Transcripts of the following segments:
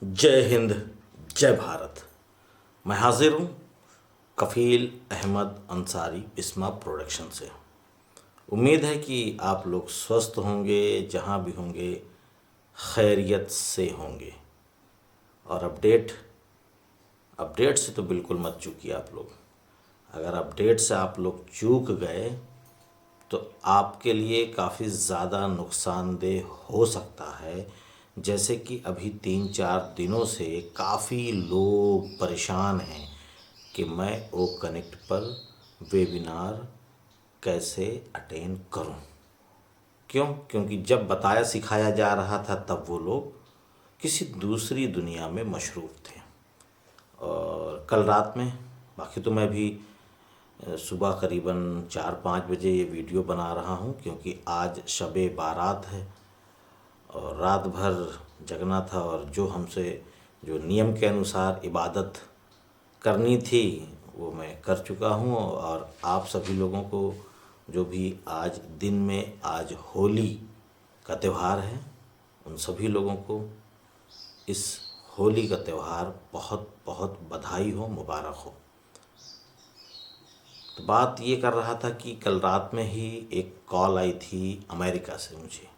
जय हिंद, जय भारत। मैं हाजिर हूँ कफ़ील अहमद अंसारी बिस्मा प्रोडक्शन से। उम्मीद है कि आप लोग स्वस्थ होंगे, जहाँ भी होंगे खैरियत से होंगे। और अपडेट से तो बिल्कुल मत चूकिए आप लोग। अगर अपडेट से आप लोग चूक गए तो आपके लिए काफ़ी ज़्यादा नुकसानदेह हो सकता है। जैसे कि अभी 3-4 दिनों से काफ़ी लोग परेशान हैं कि मैं ओ कनेक्ट पर वेबिनार कैसे अटेंड करूं। क्योंकि जब बताया सिखाया जा रहा था तब वो लोग किसी दूसरी दुनिया में मशरूफ़ थे। और कल रात में, बाकी तो मैं भी सुबह करीबन 4-5 बजे ये वीडियो बना रहा हूँ, क्योंकि आज शबे बारात है और रात भर जगना था। और जो नियम के अनुसार इबादत करनी थी वो मैं कर चुका हूँ। और आप सभी लोगों को जो भी आज होली का त्यौहार है, उन सभी लोगों को इस होली का त्यौहार बहुत बहुत बधाई हो, मुबारक हो। तो बात ये कर रहा था कि कल रात में ही एक कॉल आई थी अमेरिका से मुझे।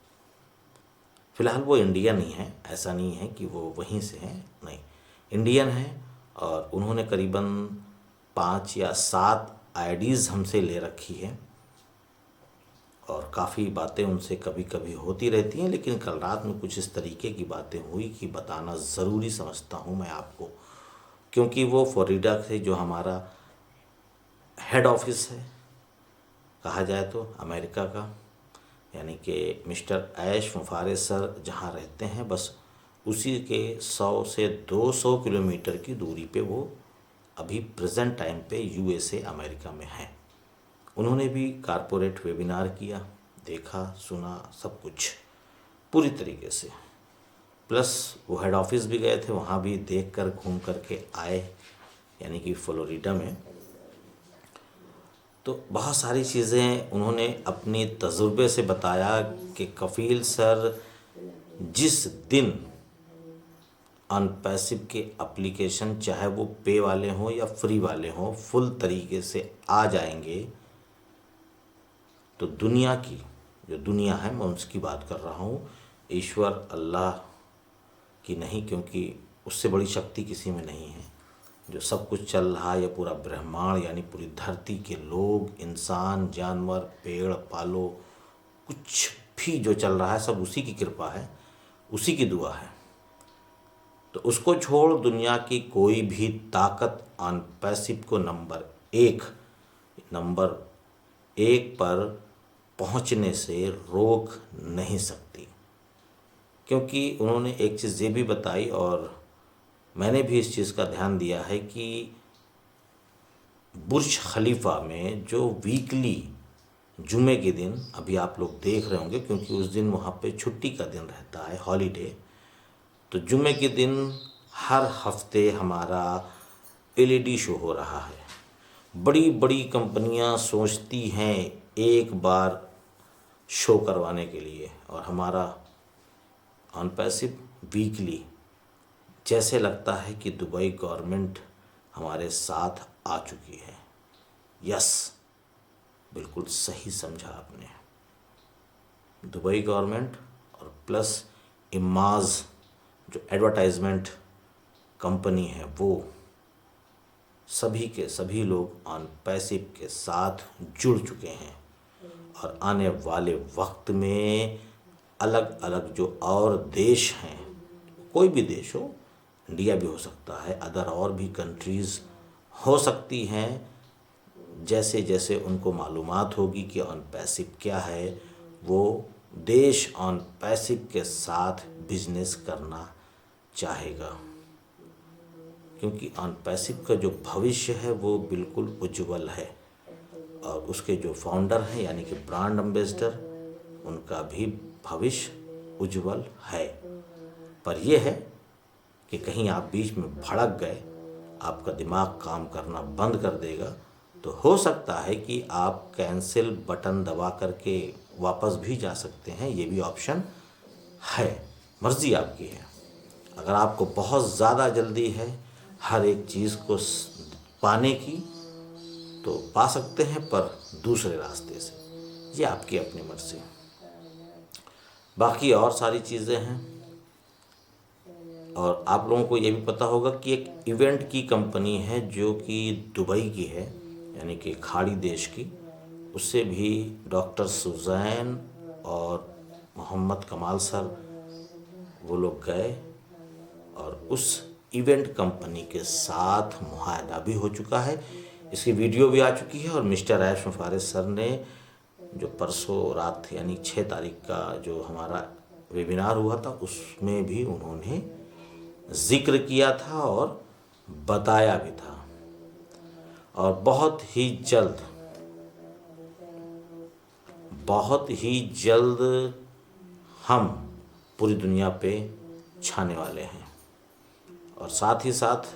फ़िलहाल वो इंडियन ही हैं, ऐसा नहीं है कि वो वहीं से हैं, नहीं, इंडियन हैं। और उन्होंने करीबन 5 या 7 आईडीज़ हमसे ले रखी है और काफ़ी बातें उनसे कभी कभी होती रहती हैं। लेकिन कल रात में कुछ इस तरीके की बातें हुई कि बताना ज़रूरी समझता हूँ मैं आपको, क्योंकि वो फ्लोरिडा से, जो हमारा हेड ऑफिस है कहा जाए तो अमेरिका का, यानी कि मिस्टर ऐश मुफारेज सर जहाँ रहते हैं, बस उसी के 100 से 200 किलोमीटर की दूरी पे वो अभी प्रेजेंट टाइम पे यूएसए अमेरिका में हैं। उन्होंने भी कारपोरेट वेबिनार किया, देखा सुना सब कुछ पूरी तरीके से। प्लस वो हेड ऑफिस भी गए थे, वहाँ भी देख कर घूम कर के आए, यानी कि फ्लोरिडा में। तो बहुत सारी चीज़ें उन्होंने अपनी तजुर्बे से बताया कि कफ़ील सर जिस दिन अनपैसिव के एप्लीकेशन, चाहे वो पे वाले हों या फ्री वाले हों, फुल तरीके से आ जाएंगे तो दुनिया की जो दुनिया है, मैं उसकी बात कर रहा हूँ, ईश्वर अल्लाह की नहीं, क्योंकि उससे बड़ी शक्ति किसी में नहीं है। जो सब कुछ चल रहा है, ये पूरा ब्रह्मांड, यानी पूरी धरती के लोग, इंसान, जानवर, पेड़ पालो, कुछ भी जो चल रहा है सब उसी की कृपा है, उसी की दुआ है। तो उसको छोड़ दुनिया की कोई भी ताकत अनपैसिव को नंबर एक पर पहुंचने से रोक नहीं सकती। क्योंकि उन्होंने एक चीज़ ये भी बताई, और मैंने भी इस चीज़ का ध्यान दिया है, कि बुर्ज खलीफा में जो वीकली जुमे के दिन, अभी आप लोग देख रहे होंगे क्योंकि उस दिन वहाँ पे छुट्टी का दिन रहता है, हॉलीडे, तो जुमे के दिन हर हफ्ते हमारा एलईडी शो हो रहा है। बड़ी बड़ी कंपनियां सोचती हैं एक बार शो करवाने के लिए, और हमारा अनपैसिव वीकली, जैसे लगता है कि दुबई गवर्नमेंट हमारे साथ आ चुकी है। यस, बिल्कुल सही समझा आपने। दुबई गवर्नमेंट और प्लस इमाज जो एडवर्टाइजमेंट कंपनी है, वो सभी के सभी लोग अनपैसिव के साथ जुड़ चुके हैं। और आने वाले वक्त में अलग अलग जो और देश हैं, कोई भी देश हो, इंडिया भी हो सकता है, अदर और भी कंट्रीज़ हो सकती हैं, जैसे जैसे उनको मालूमात होगी कि अनपैसिव क्या है, वो देश अनपैसिव के साथ बिजनेस करना चाहेगा। क्योंकि अनपैसिव का जो भविष्य है वो बिल्कुल उज्जवल है, और उसके जो फाउंडर हैं, यानी कि ब्रांड एम्बेसडर, उनका भी भविष्य उज्जवल है। पर यह है कि कहीं आप बीच में भड़क गए, आपका दिमाग काम करना बंद कर देगा, तो हो सकता है कि आप कैंसिल बटन दबा करके वापस भी जा सकते हैं। ये भी ऑप्शन है, मर्ज़ी आपकी है। अगर आपको बहुत ज़्यादा जल्दी है हर एक चीज़ को पाने की तो पा सकते हैं, पर दूसरे रास्ते से। ये आपकी अपनी मर्ज़ी। बाकी और सारी चीज़ें हैं। और आप लोगों को ये भी पता होगा कि एक इवेंट की कंपनी है जो कि दुबई की है, यानी कि खाड़ी देश की। उससे भी डॉक्टर सुजैन और मोहम्मद कमाल सर वो लोग गए और उस इवेंट कंपनी के साथ मुआहदा भी हो चुका है। इसकी वीडियो भी आ चुकी है। और मिस्टर ऐश मुफारिस सर ने जो परसों रात यानी 6 तारीख का जो हमारा वेबिनार हुआ था उसमें भी उन्होंने जिक्र किया था और बताया भी था। और बहुत ही जल्द हम पूरी दुनिया पे छाने वाले हैं। और साथ ही साथ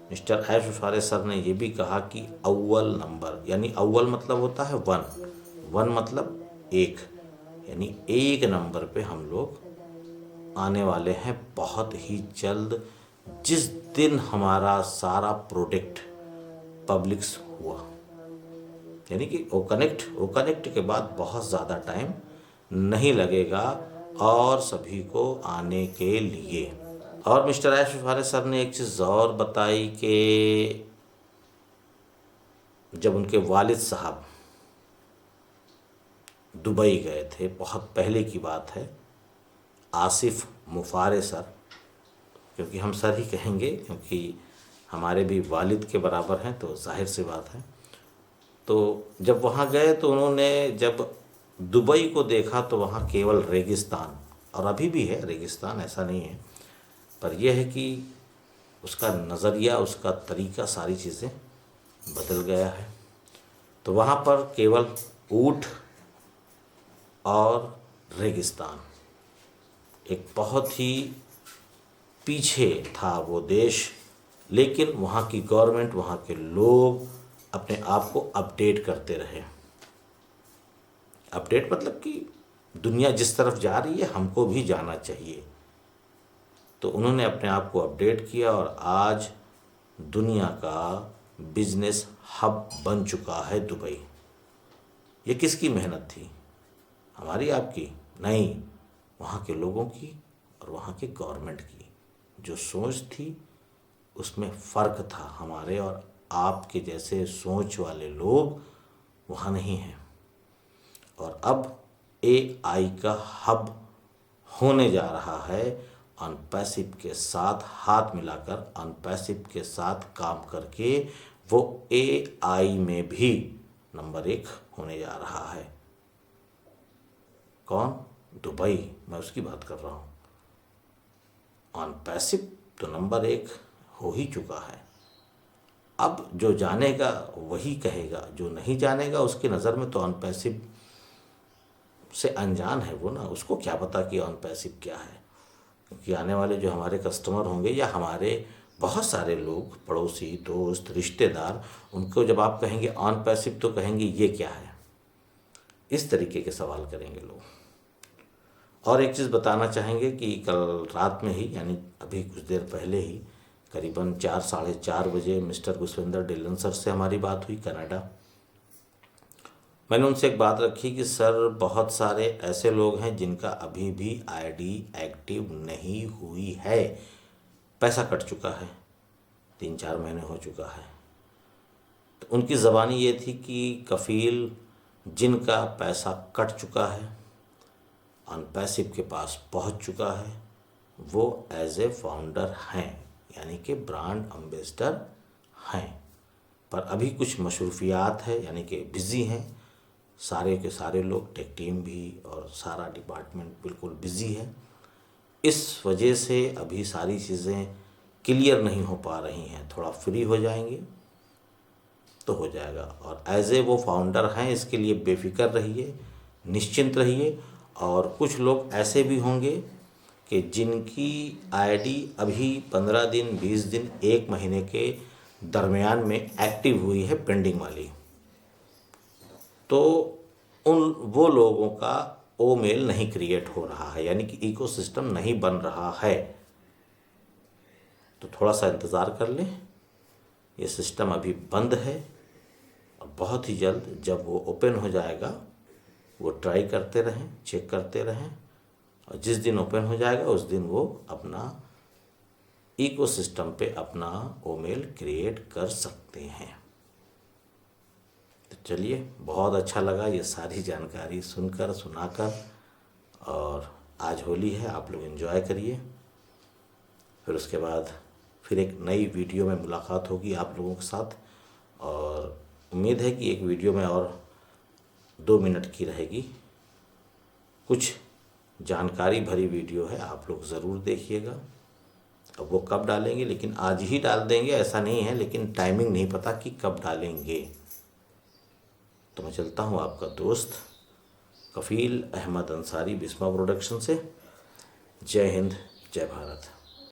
मिस्टर ऐश मुफारिस सर ने ये भी कहा कि अव्वल नंबर, यानी अव्वल मतलब होता है 1 मतलब 1, यानी 1 नंबर पे हम लोग आने वाले हैं बहुत ही जल्द। जिस दिन हमारा सारा प्रोडक्ट पब्लिक्स हुआ, यानी कि वो कनेक्ट के बाद बहुत ज़्यादा टाइम नहीं लगेगा और सभी को आने के लिए। और मिस्टर ऐश मुफारिस सर ने एक चीज़ और बताई कि जब उनके वालिद साहब दुबई गए थे, बहुत पहले की बात है, आसिफ मुफारे सर, क्योंकि हम सर ही कहेंगे क्योंकि हमारे भी वालिद के बराबर हैं तो जाहिर सी बात है। तो जब वहाँ गए तो उन्होंने जब दुबई को देखा तो वहाँ केवल रेगिस्तान, और अभी भी है रेगिस्तान, ऐसा नहीं है, पर यह है कि उसका नज़रिया, उसका तरीका, सारी चीज़ें बदल गया है। तो वहाँ पर केवल ऊँट और रेगिस्तान, एक बहुत ही पीछे था वो देश। लेकिन वहाँ की गवर्नमेंट, वहाँ के लोग अपने आप को अपडेट करते रहे। अपडेट मतलब कि दुनिया जिस तरफ जा रही है हमको भी जाना चाहिए। तो उन्होंने अपने आप को अपडेट किया और आज दुनिया का बिजनेस हब बन चुका है दुबई। ये किसकी मेहनत थी? हमारी, आपकी? नहीं, वहाँ के लोगों की और वहाँ के गवर्नमेंट की जो सोच थी उसमें फ़र्क था। हमारे और आपके जैसे सोच वाले लोग वहाँ नहीं हैं। और अब AI का हब होने जा रहा है। अनपैसिव के साथ हाथ मिलाकर, अनपैसिव के साथ काम करके वो AI में भी नंबर 1 होने जा रहा है। कौन? दुबई, मैं उसकी बात कर रहा हूँ। अनपैसिव तो नंबर 1 हो ही चुका है। अब जो जानेगा वही कहेगा, जो नहीं जानेगा उसकी नज़र में तो अनपैसिव से अनजान है वो ना, उसको क्या पता कि अनपैसिव क्या है। क्योंकि आने वाले जो हमारे कस्टमर होंगे या हमारे बहुत सारे लोग, पड़ोसी, दोस्त, रिश्तेदार, उनको जब आप कहेंगे अनपैसिव तो कहेंगे ये क्या है, इस तरीके के सवाल करेंगे लोग। और एक चीज़ बताना चाहेंगे कि कल रात में ही, यानी अभी कुछ देर पहले ही, करीबन 4 साढ़े 4 बजे मिस्टर गुसविंदर डिलन सर से हमारी बात हुई, कनाडा। मैंने उनसे एक बात रखी कि सर बहुत सारे ऐसे लोग हैं जिनका अभी भी ID एक्टिव नहीं हुई है, पैसा कट चुका है, 3-4 महीने हो चुका है। तो उनकी ज़बानी ये थी कि कफ़ील जिनका पैसा कट चुका है, अनपैसिव के पास पहुंच चुका है, वो एज ए फाउंडर हैं, यानी कि ब्रांड एम्बेसडर हैं। पर अभी कुछ मशरूफियात है, यानी कि बिज़ी हैं। सारे के सारे लोग, टेक टीम भी और सारा डिपार्टमेंट बिल्कुल बिज़ी है। इस वजह से अभी सारी चीज़ें क्लियर नहीं हो पा रही हैं। थोड़ा फ्री हो जाएंगे तो हो जाएगा। और एज ए वो फाउंडर हैं, इसके लिए बेफिक्र रहिए, निश्चिंत रहिए। और कुछ लोग ऐसे भी होंगे कि जिनकी ID अभी 15 दिन, 20 दिन, 1 महीने के दरमियान में एक्टिव हुई है, पेंडिंग वाली। तो वो लोगों का मेल नहीं क्रिएट हो रहा है, यानी कि इकोसिस्टम नहीं बन रहा है। तो थोड़ा सा इंतज़ार कर लें। ये सिस्टम अभी बंद है और बहुत ही जल्द जब वो ओपन हो जाएगा वो ट्राई करते रहें, चेक करते रहें, और जिस दिन ओपन हो जाएगा उस दिन वो अपना इकोसिस्टम पे अपना ओमेल क्रिएट कर सकते हैं। तो चलिए, बहुत अच्छा लगा ये सारी जानकारी सुनकर सुनाकर। और आज होली है, आप लोग एंजॉय करिए। फिर उसके बाद फिर एक नई वीडियो में मुलाकात होगी आप लोगों के साथ, और उम्मीद है कि एक वीडियो में और 2 मिनट की रहेगी। कुछ जानकारी भरी वीडियो है, आप लोग ज़रूर देखिएगा। अब वो कब डालेंगे, लेकिन आज ही डाल देंगे ऐसा नहीं है, लेकिन टाइमिंग नहीं पता कि कब डालेंगे। तो मैं चलता हूँ, आपका दोस्त कफ़ील अहमद अंसारी, बिस्मा प्रोडक्शन से। जय हिंद, जय भारत।